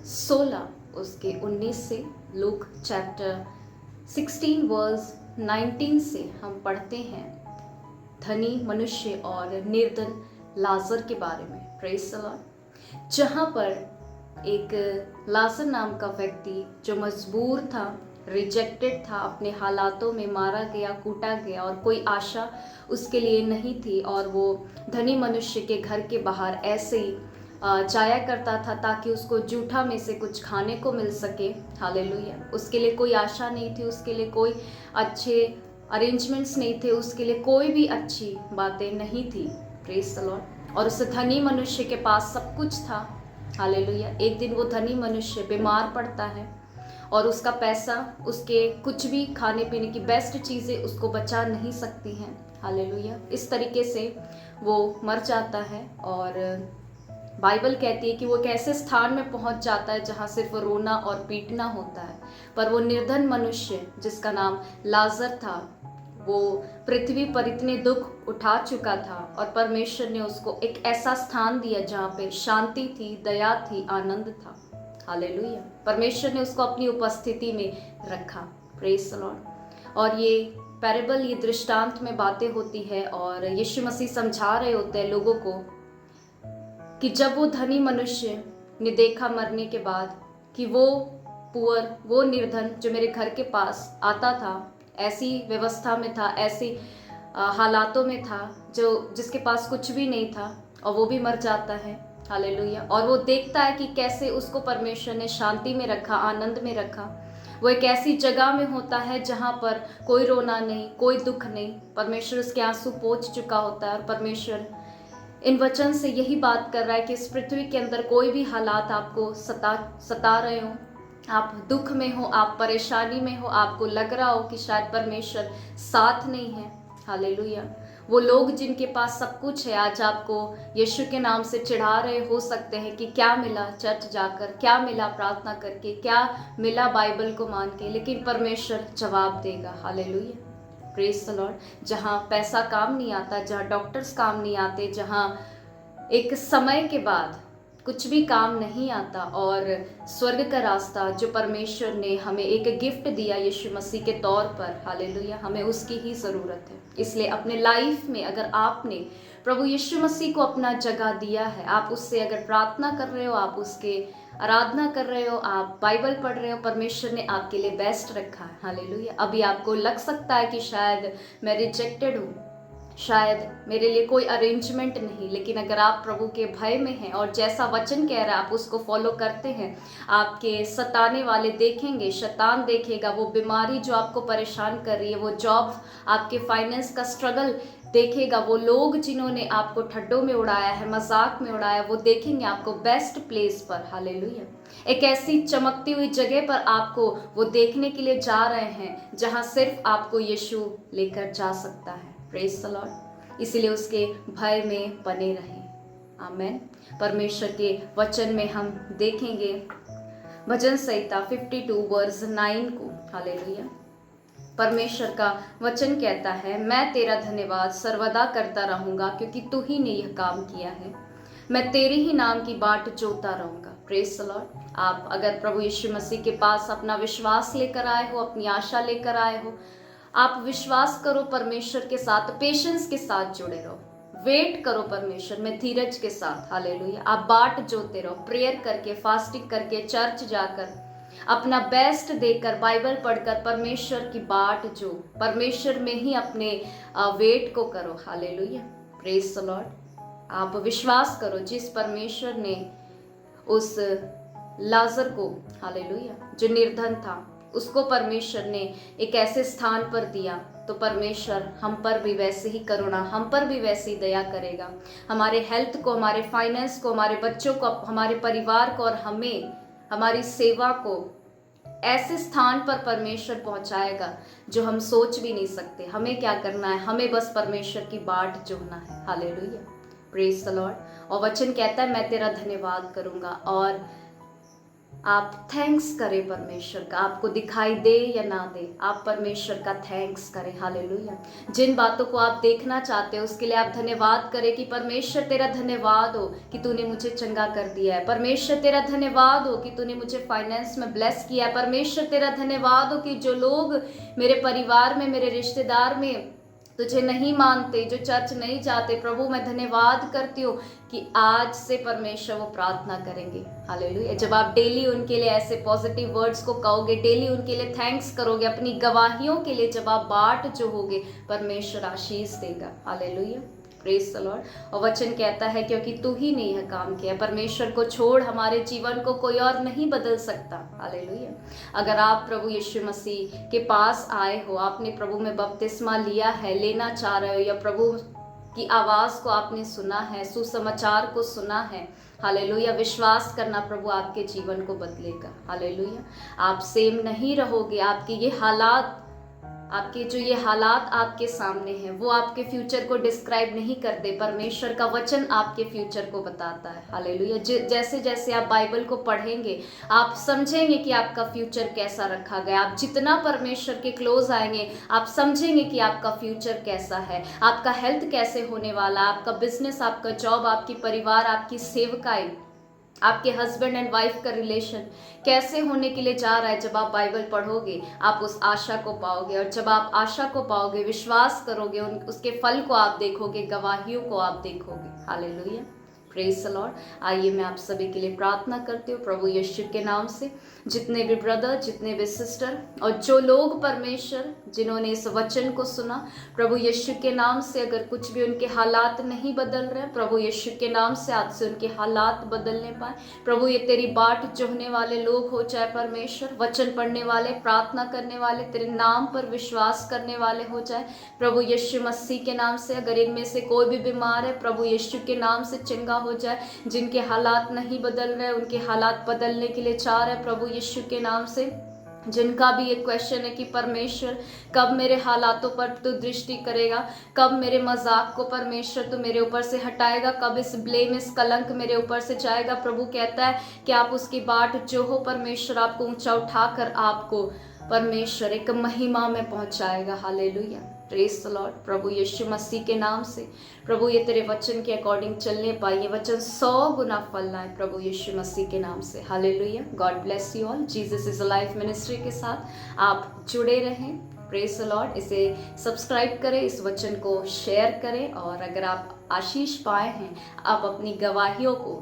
16 उसके 19 से, Luke chapter 16 verse 19 से हम पढ़ते हैं धनी मनुष्य और निर्धन लाजर के बारे में। Praise the Lord. जहाँ पर एक लाजर नाम का व्यक्ति जो मजबूर था, रिजेक्टेड था, अपने हालातों में मारा गया, कूटा गया और कोई आशा उसके लिए नहीं थी, और वो धनी मनुष्य के घर के बाहर ऐसे ही जाया करता था ताकि उसको जूठा में से कुछ खाने को मिल सके। हालेलुया। उसके लिए कोई आशा नहीं थी, उसके लिए कोई अच्छे अरेंजमेंट्स नहीं थे, उसके लिए कोई भी अच्छी बातें नहीं थी। Praise the Lord. और उस धनी मनुष्य के पास सब कुछ था। हालेलुया। एक दिन वो धनी मनुष्य बीमार पड़ता है और उसका पैसा, उसके कुछ भी खाने पीने की बेस्ट चीज़ें उसको बचा नहीं सकती हैं। हालेलुया। इस तरीके से वो मर जाता है और बाइबल कहती है कि वो एक ऐसे स्थान में पहुंच जाता है जहां सिर्फ रोना और पीटना होता है। पर वो निर्धन मनुष्य जिसका नाम लाजर था, वो पृथ्वी पर इतने दुख उठा चुका था और परमेश्वर ने उसको एक ऐसा स्थान दिया जहाँ पे शांति थी, दया थी, आनंद था। हालेलुया। परमेश्वर ने उसको अपनी उपस्थिति में रखा। Praise the Lord. और ये पैरेबल, ये दृष्टांत में बातें होती है और यीशु मसीह समझा रहे होते हैं लोगों को कि जब वो धनी मनुष्य ने देखा मरने के बाद कि वो पुअर, वो निर्धन जो मेरे घर के पास आता था, ऐसी व्यवस्था में था, ऐसी हालातों में था, जो जिसके पास कुछ भी नहीं था, और वो भी मर जाता है। हालेलुया। और वो देखता है कि कैसे उसको परमेश्वर ने शांति में रखा, आनंद में रखा। वो एक ऐसी जगह में होता है जहाँ पर कोई रोना नहीं, कोई दुख नहीं, परमेश्वर उसके आंसू पोंछ चुका होता है। और परमेश्वर इन वचन से यही बात कर रहा है कि इस पृथ्वी के अंदर कोई भी हालात आपको सता रहे हो, आप दुख में हो, आप परेशानी में हो, आपको लग रहा हो कि शायद परमेश्वर साथ नहीं है। हालेलुया। वो लोग जिनके पास सब कुछ है आज आपको यीशु के नाम से चिढ़ा रहे हो सकते हैं कि क्या मिला चर्च जाकर, क्या मिला प्रार्थना करके, क्या मिला बाइबल को मान के, लेकिन परमेश्वर जवाब देगा। हालेलुया। Praise the Lord. जहाँ पैसा काम नहीं आता, जहाँ डॉक्टर्स काम नहीं आते, जहाँ एक समय के बाद कुछ भी काम नहीं आता, और स्वर्ग का रास्ता जो परमेश्वर ने हमें एक गिफ्ट दिया यीशु मसीह के तौर पर, हालेलुया, हमें उसकी ही ज़रूरत है। इसलिए अपने लाइफ में अगर आपने प्रभु यीशु मसीह को अपना जगह दिया है, आप उससे अगर प्रार्थना कर रहे हो, आप उसके आराधना कर रहे हो, आप बाइबल पढ़ रहे हो, परमेश्वर ने आपके लिए बेस्ट रखा है। हालेलुया। अभी आपको लग सकता है कि शायद मैं रिजेक्टेड हूँ, शायद मेरे लिए कोई अरेंजमेंट नहीं, लेकिन अगर आप प्रभु के भय में हैं और जैसा वचन कह रहा है आप उसको फॉलो करते हैं, आपके सताने वाले देखेंगे, शैतान देखेगा, वो बीमारी जो आपको परेशान कर रही है, वो जॉब, आपके फाइनेंस का स्ट्रगल देखेगा, वो लोग जिन्होंने आपको ठड्डों में उड़ाया है, मजाक में उड़ाया, वो देखेंगे आपको बेस्ट प्लेस पर। हालेलुया। एक ऐसी चमकती हुई जगह पर आपको वो देखने के लिए जा रहे हैं जहां सिर्फ आपको यीशु लेकर जा सकता है। Praise the Lord. इसीलिए उसके भय में बने रहें। आमेन। परमेश्वर के वचन में हम देखेंगे भजन संहिता 52 वर्स 9 को। हालेलुया। परमेश्वर का वचन कहता है, मैं तेरा धन्यवाद सर्वदा करता रहूंगा क्योंकि तू ही ने यह काम किया है। मैं तेरे ही नाम की बाट जोता रहूंगा। Praise the Lord. आप अगर प्रभु यीशु मसीह के पास अपना विश्वास लेकर आए हो, अपनी आशा लेकर आए हो, आप विश्वास करो परमेश्वर के साथ, पेशेंस के साथ जुड़े रहो, वेट करो परमेश्वर में धीरज के साथ। हालेलुया। आप बाट जोते रहो, प्रेयर करके, फास्टिंग करके, चर्च जाकर, अपना बेस्ट देकर, बाइबल पढ़कर परमेश्वर की बाट जो, परमेश्वर में ही अपने वेट को करो। हालेलुया। Praise the Lord. आप विश्वास करो जिस परमेश्वर ने उस लाजर को, हालेलुया, जो निर्धन था, उसको परमेश्वर ने एक ऐसे स्थान पर दिया, तो परमेश्वर हम पर भी वैसे ही करुणा, हम पर भी वैसे ही दया करेगा। हमारे हेल्थ को, हमारे फाइनेंस को, हमारे बच्चों को, हमारे परिवार को और हमें, हमारी सेवा को ऐसे स्थान पर परमेश्वर पहुंचाएगा जो हम सोच भी नहीं सकते। हमें क्या करना है? हमें बस परमेश्वर की बाट जोड़ना है। हालेलुया। Praise the Lord. और वचन कहता है, मैं तेरा धन्यवाद करूंगा। और आप थैंक्स करें परमेश्वर का, आपको दिखाई दे या ना दे, आप परमेश्वर का थैंक्स करें। हालेलुया। जिन बातों को आप देखना चाहते हो उसके लिए आप धन्यवाद करें कि परमेश्वर तेरा धन्यवाद हो कि तूने मुझे चंगा कर दिया है। परमेश्वर तेरा धन्यवाद हो कि तूने मुझे फाइनेंस में ब्लेस किया है। परमेश्वर तेरा धन्यवाद हो कि जो लोग मेरे परिवार में, मेरे रिश्तेदार में तुझे नहीं मानते, जो चर्च नहीं जाते, प्रभु मैं धन्यवाद करती हूँ कि आज से परमेश्वर वो प्रार्थना करेंगे। हालेलुया। जब आप डेली उनके लिए ऐसे पॉजिटिव वर्ड्स को कहोगे, डेली उनके लिए थैंक्स करोगे, अपनी गवाहियों के लिए जब आप बाट जो होगे, परमेश्वर आशीष देगा। हालेलुया। Praise the Lord. और वचन कहता है क्योंकि तू ही ने यह काम किया, परमेश्वर को छोड़ हमारे जीवन को कोई और नहीं बदल सकता। हालेलुया। अगर आप प्रभु यीशु मसीह के पास आए हो, आपने प्रभु में बपतिस्मा लिया है, लेना चाह रहे हो, या प्रभु की आवाज़ को आपने सुना है, सुसमाचार को सुना है, हालेलुया, विश्वास करना प्रभु आपके जीवन को बदलेगा। हालेलुया। आप सेम नहीं रहोगे। आपके ये हालात, आपके जो ये हालात आपके सामने हैं, वो आपके फ्यूचर को डिस्क्राइब नहीं करते। परमेश्वर का वचन आपके फ्यूचर को बताता है। हालेलुया। जैसे जैसे आप बाइबल को पढ़ेंगे, आप समझेंगे कि आपका फ्यूचर कैसा रखा गया। आप जितना परमेश्वर के क्लोज आएंगे, आप समझेंगे कि आपका फ्यूचर कैसा है, आपका हेल्थ कैसे होने वाला, आपका बिजनेस, आपका जॉब, आपकी परिवार, आपकी सेवकाई, आपके हस्बैंड एंड वाइफ का रिलेशन कैसे होने के लिए जा रहा है। जब आप बाइबल पढ़ोगे, आप उस आशा को पाओगे, और जब आप आशा को पाओगे, विश्वास करोगे, उसके फल को आप देखोगे, गवाहियों को आप देखोगे। हालेलुया। Praise the Lord. आइए मैं आप सभी के लिए प्रार्थना करती हूँ प्रभु यीशु के नाम से। जितने भी ब्रदर, जितने भी सिस्टर, और जो लोग परमेश्वर जिन्होंने इस वचन को सुना, प्रभु यीशु के नाम से अगर कुछ भी उनके हालात नहीं बदल रहे, प्रभु यीशु के नाम से आज से उनके हालात बदलने पाए। प्रभु ये तेरी बाट जोहने वाले लोग हो, चाहे परमेश्वर वचन पढ़ने वाले, प्रार्थना करने वाले, तेरे नाम पर विश्वास करने वाले हो जाए प्रभु यीशु मसीह के नाम से। अगर इनमें से कोई भी बीमार है, प्रभु यीशु के नाम से चंगा हो जाए। जिनके हालात नहीं बदल रहे, उनके हालात बदलने के लिए चाह रहे प्रभु यीशु के नाम से। जिनका भी एक क्वेश्चन है कि परमेश्वर कब मेरे हालातों पर तू दृष्टि करेगा, कब मेरे मजाक को परमेश्वर तू मेरे ऊपर से हटाएगा, कब इस ब्लेम, इस कलंक मेरे ऊपर से जाएगा। प्रभु कहता है कि आप उसकी बाट जो हो, परमेश्वर आपको ऊंचा उठाकर आपको परमेश्वर एक महिमा में पहुंचाएगा। हालेलुया। Praise the Lord. प्रभु यीशु मसीह के नाम से प्रभु ये तेरे वचन के अकॉर्डिंग चलने पाए, ये वचन 100 गुना फल लाए प्रभु यीशु मसीह के नाम से। Hallelujah. God bless you all. Jesus is a life ministry के साथ आप जुड़े रहें। Praise the Lord. इसे सब्सक्राइब करें, इस वचन को शेयर करें, और अगर आप आशीष पाए हैं, आप अपनी गवाहियों को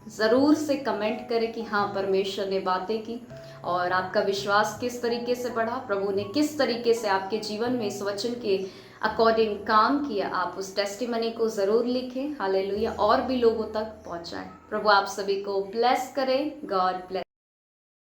ज़रूर से कमेंट करें कि हाँ परमेश्वर ने बातें की, और आपका विश्वास किस तरीके से बढ़ा, प्रभु ने किस तरीके से आपके जीवन में इस वचन के अकॉर्डिंग काम किया। आप उस टेस्टिमनी को ज़रूर लिखें। हालेलुया। और भी लोगों तक पहुंचाएं। प्रभु आप सभी को ब्लेस करें। God bless.